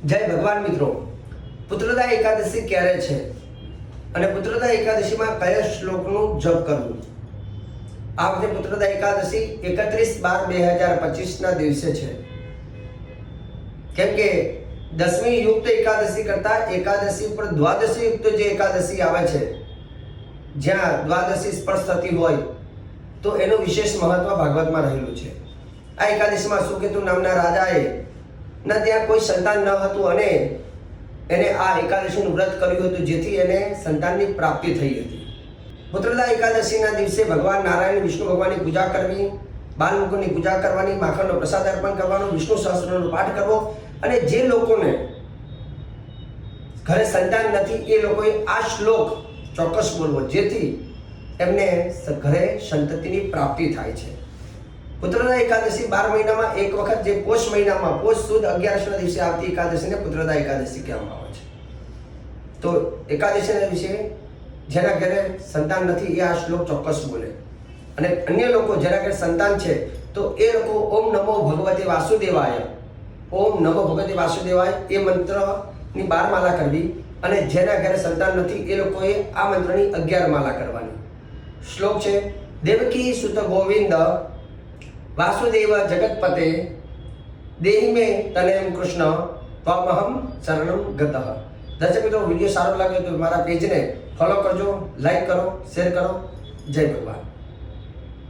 જય ભગવાન મિત્રો, પુત્રદા એકાદશી ક્યારે છે અને પુત્રદા એકાદશીમાં કયા શ્લોકનું જપ કરવું? આ વખતે પુત્રદા એકાદશી 31/12/2025 ના દિવસે છે. કેમ કે દસમી યુક્ત એકાદશી કરતા એકાદશી ઉપર દ્વાદશી યુક્ત જે એકાદશી આવે છે, જ્યાં દ્વાદશી સ્પર્શ થતી હોય, તો એનું વિશેષ મહત્વ ભાગવતમાં રહેલું છે. આ એકાદશીમાં સુકેતુ નામના રાજાએ ના ત્યાં કોઈ સંતાન ન હતું અને એને આ એકાદશીનું વ્રત કર્યું હતું, જેથી એને સંતાનની પ્રાપ્તિ થઈ હતી. પુત્રદા એકાદશીના દિવસે ભગવાન નારાયણ વિષ્ણુ ભગવાનની પૂજા કરવી, બાલમુકુંદની પૂજા કરવાની, માખણનો પ્રસાદ અર્પણ કરવાનો, વિષ્ણુ સહસ્ત્રનો પાઠ કરવો અને જે લોકોને ઘરે સંતાન નથી એ લોકોએ આ શ્લોક ચોક્કસ બોલવો, જેથી એમને ઘરે સંતતિની પ્રાપ્તિ થાય છે. પુત્રદા એકાદશી 12 મહિનામાં એક વખત, જે પોષ મહિનામાં પોષ સુદ 11ના દિવસે આવતી એકાદશીને પુત્રદા એકાદશી કહેવામાં આવે છે. તો એકાદશીના દિવસે જેના ઘરે સંતાન નથી એ આ શ્લોક ચોક્કસ બોલે. અને અન્ય લોકો જેના ઘરે સંતાન છે તો એ લોકો ઓમ નમો ભગવતે વાસુદેવાય, ઓમ નમો ભગવતે વાસુદેવાય એ મંત્રની 12 માળા કરવી અને જેના ઘરે સંતાન નથી એ લોકોએ આ મંત્રની 11 માળા કરવાની. શ્લોક છે: દેવકી સુત ગોવિંદ વાસુદેવ જગતપતે દેહી મે તનયમ કૃષ્ણ ત્વમહમ શરણમ ગતઃ. દર્શક મિત્રો, વિડીયો સારો લાગે તો મારા પેજને ફોલો કરજો, લાઈક કરો, શેર કરો. જય ભગવાન.